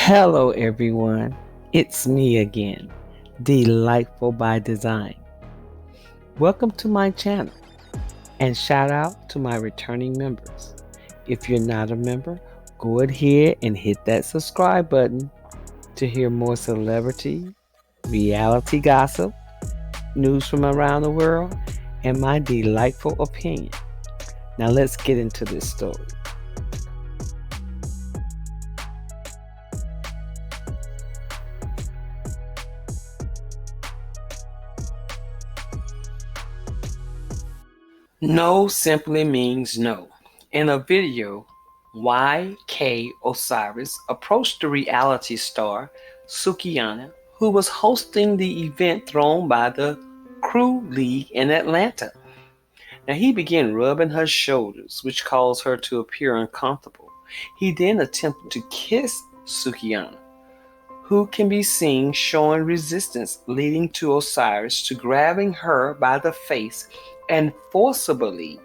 Hello, everyone. It's me again, Delightful by Design. Welcome to my channel and shout out to my returning members. If you're not a member, go ahead and hit that subscribe button to hear more celebrity, reality gossip, news from around the world, and my delightful opinion. Now, let's get into this story. No simply means no. In a video, YK Osiris approached the reality star Sukihanna, who was hosting the event thrown by the Crew League in Atlanta. Now he began rubbing her shoulders, which caused her to appear uncomfortable. He then attempted to kiss Sukihanna, who can be seen showing resistance, leading to Osiris to grabbing her by the face and forcibly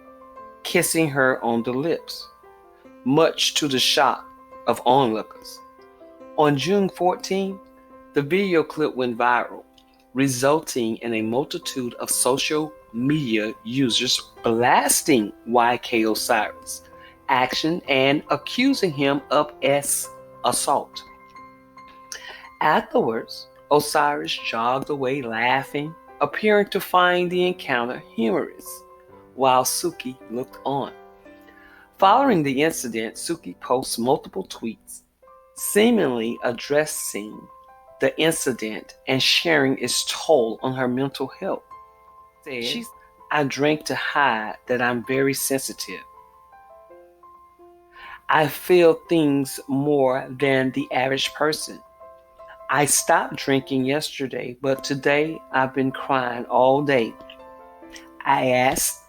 kissing her on the lips, much to the shock of onlookers. On June 14, the video clip went viral, resulting in a multitude of social media users blasting YK Osiris' action and accusing him of assault. Afterwards, Osiris jogged away laughing, appearing to find the encounter humorous, while Suki looked on. Following the incident, Suki posts multiple tweets, seemingly addressing the incident and sharing its toll on her mental health. She said, I drank to hide that I'm very sensitive. I feel things more than the average person. I stopped drinking yesterday, but today I've been crying all day. I asked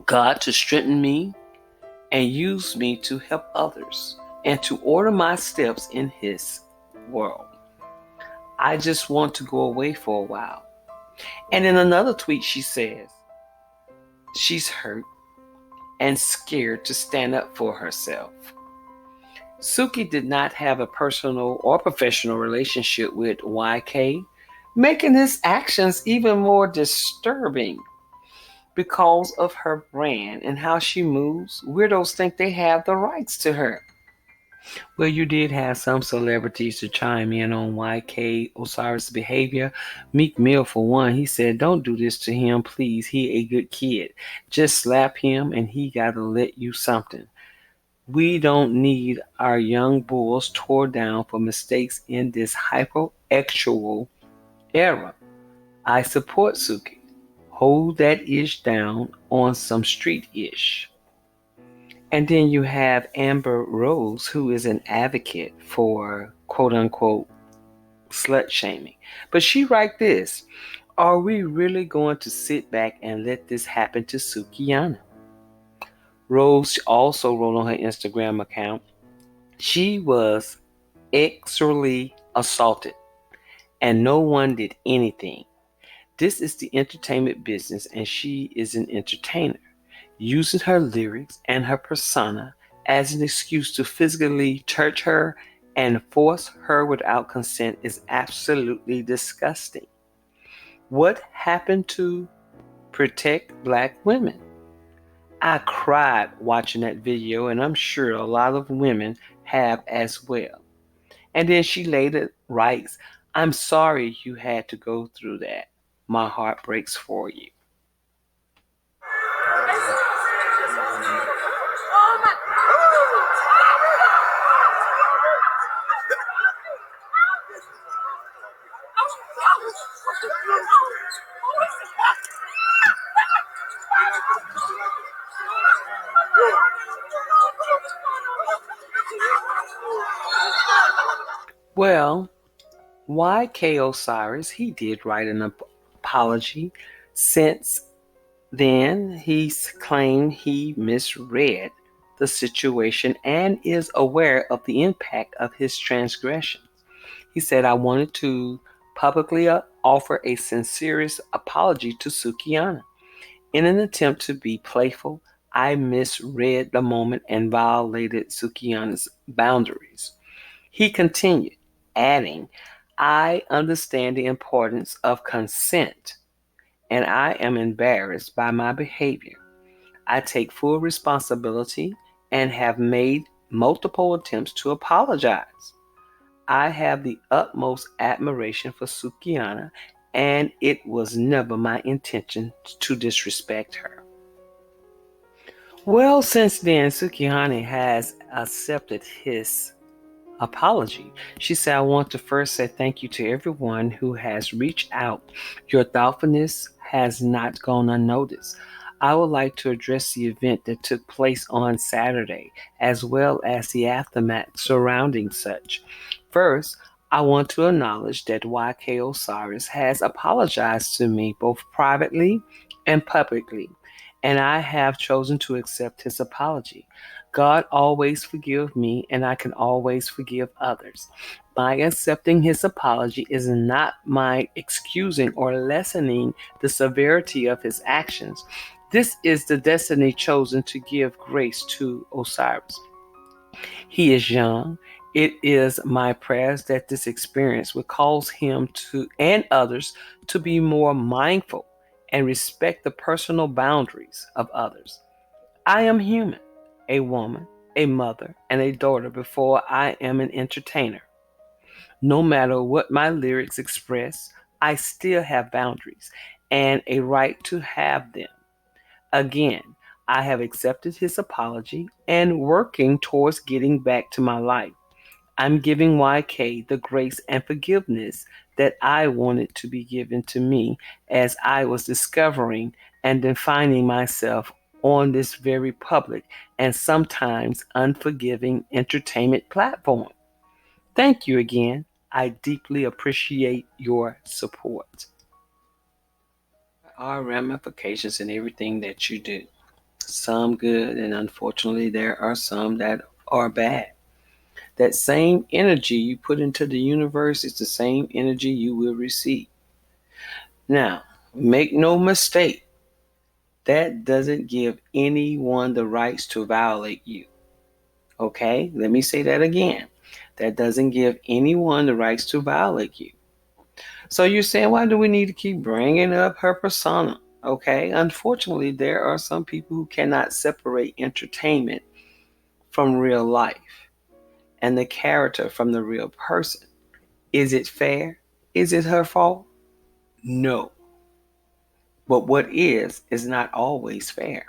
God to strengthen me and use me to help others and to order my steps in His world. I just want to go away for a while. And in another tweet, she says she's hurt and scared to stand up for herself. Suki did not have a personal or professional relationship with YK, making his actions even more disturbing. Because of her brand and how she moves, weirdos think they have the rights to her. Well, you did have some celebrities to chime in on YK Osiris' behavior. Meek Mill, for one, he said, don't do this to him, please. He a good kid. Just slap him and he gotta let you something. We don't need our young bulls tore down for mistakes in this hyper-actual era. I support Suki. Hold that ish down on some street ish. And then you have Amber Rose, who is an advocate for quote unquote slut shaming. But she write this, are we really going to sit back and let this happen to Sukihanna? Rose also wrote on her Instagram account, she was sexually assaulted and no one did anything. This is the entertainment business and she is an entertainer. Using her lyrics and her persona as an excuse to physically touch her and force her without consent is absolutely disgusting. What happened to protect Black women? I cried watching that video, and I'm sure a lot of women have as well. And then she later writes, I'm sorry you had to go through that. My heart breaks for you. Well, YK Osiris, he did write an apology. Since then, he's claimed he misread the situation and is aware of the impact of his transgressions. He said, I wanted to publicly offer a sincerest apology to Sukihanna. In an attempt to be playful, I misread the moment and violated Sukihanna's boundaries. He continued, adding, I understand the importance of consent and I am embarrassed by my behavior. I take full responsibility and have made multiple attempts to apologize. I have the utmost admiration for Sukihanna, and it was never my intention to disrespect her. Well, since then, Sukihanna has accepted his apology. She said, I want to first say thank you to everyone who has reached out. Your thoughtfulness has not gone unnoticed. I would like to address the event that took place on Saturday, as well as the aftermath surrounding such. First, I want to acknowledge that YK Osiris has apologized to me both privately and publicly, and I have chosen to accept his apology. God always forgives me, and I can always forgive others. My accepting his apology is not my excusing or lessening the severity of his actions. This is the destiny chosen to give grace to Osiris. He is young. It is my prayers that this experience will cause him to and others to be more mindful and respect the personal boundaries of others. I am human, a woman, a mother, and a daughter before I am an entertainer. No matter what my lyrics express, I still have boundaries and a right to have them. Again, I have accepted his apology and working towards getting back to my life. I'm giving YK the grace and forgiveness that I wanted to be given to me as I was discovering and defining myself on this very public and sometimes unforgiving entertainment platform. Thank you again. I deeply appreciate your support. There are ramifications in everything that you do. Some good, and unfortunately, there are some that are bad. That same energy you put into the universe is the same energy you will receive. Now, make no mistake, that doesn't give anyone the rights to violate you. Okay? Let me say that again. That doesn't give anyone the rights to violate you. So you're saying, why do we need to keep bringing up her persona? Okay? Unfortunately, there are some people who cannot separate entertainment from real life and the character from the real person. Is it fair? Is it her fault? No. But what is not always fair.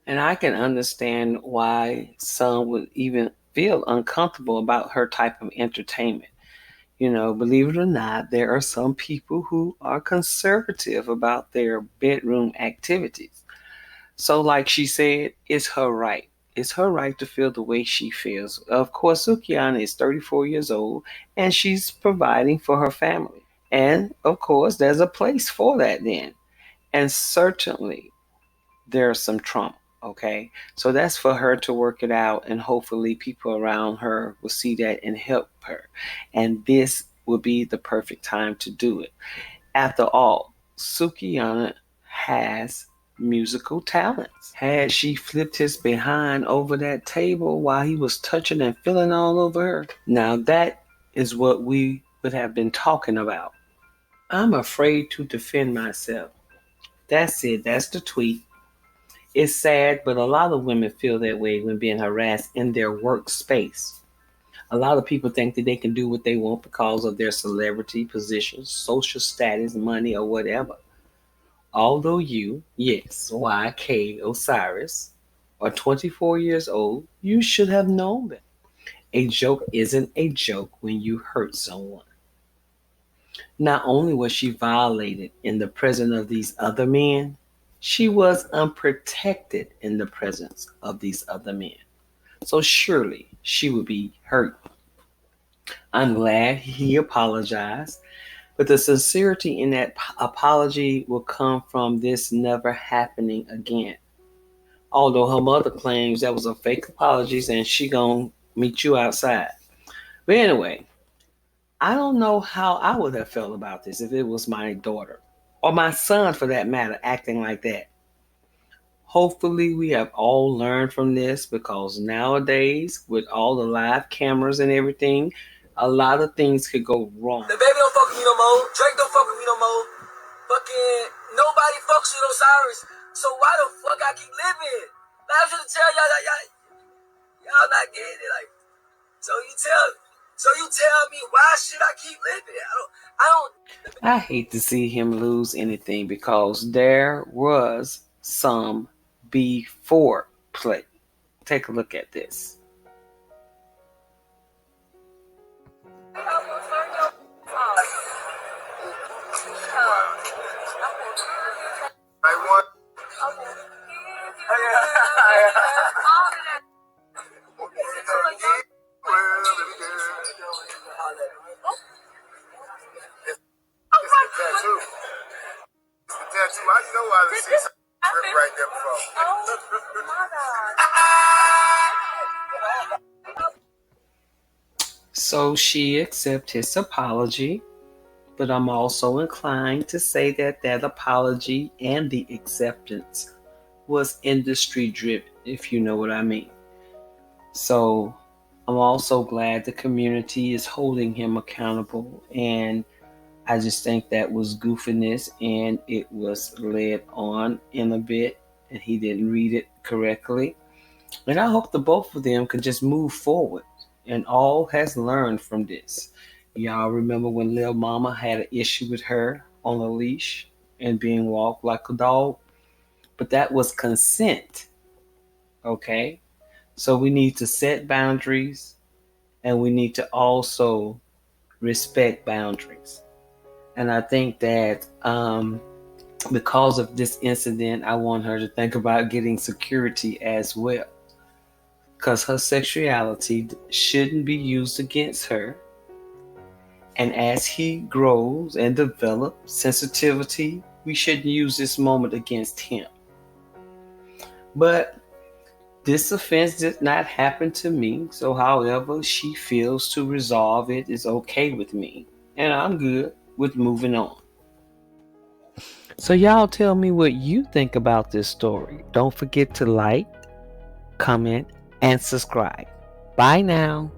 And I can understand why some would even feel uncomfortable about her type of entertainment. Believe it or not, there are some people who are conservative about their bedroom activities. So, like she said, it's her right. It's her right to feel the way she feels. Of course, Sukiana is 34 years old and she's providing for her family. And of course, there's a place for that then. And certainly, there's some trauma. Okay. So that's for her to work it out. And hopefully, people around her will see that and help her. And this will be the perfect time to do it. After all, Sukiana has musical talents. Had she flipped his behind over that table while he was touching and feeling all over her? Now that is what we would have been talking about. I'm afraid to defend myself. That's it. That's the tweet. It's sad, but a lot of women feel that way when being harassed in their workspace. A lot of people think that they can do what they want because of their celebrity position, social status, money, or whatever. Although you, yes, YK Osiris, are 24 years old, you should have known that. A joke isn't a joke when you hurt someone. Not only was she violated in the presence of these other men, she was unprotected in the presence of these other men. So surely she would be hurt. I'm glad he apologized, but the sincerity in that apology will come from this never happening again. Although her mother claims that was a fake apology and she gonna meet you outside. But anyway, I don't know how I would have felt about this if it was my daughter or my son for that matter acting like that. Hopefully, we have all learned from this because nowadays, with all the live cameras and everything, a lot of things could go wrong. The baby don't fuck with me no more. Drake don't fuck with me no more. Fucking nobody fucks with Osiris. So why the fuck I keep living? Like, I'm trying to tell y'all not getting it. Like, so you tell me why should I keep living? I hate to see him lose anything because there was some before play. Take a look at this. I know I done seen some right there before. So she accepts his apology, but I'm also inclined to say that that apology and the acceptance was industry driven, if you know what I mean. So I'm also glad the community is holding him accountable, and I just think that was goofiness and it was led on in a bit and he didn't read it correctly. And I hope the both of them could just move forward and all has learned from this. Y'all remember when Lil Mama had an issue with her on a leash and being walked like a dog? But that was consent, okay? So we need to set boundaries and we need to also respect boundaries. And I think that because of this incident, I want her to think about getting security as well. Because her sexuality shouldn't be used against her. And as he grows and develops sensitivity, we shouldn't use this moment against him. But this offense did not happen to me, so however she feels to resolve it is okay with me. And I'm good with moving on. So y'all tell me what you think about this story. Don't forget to like, comment, and subscribe. Bye now.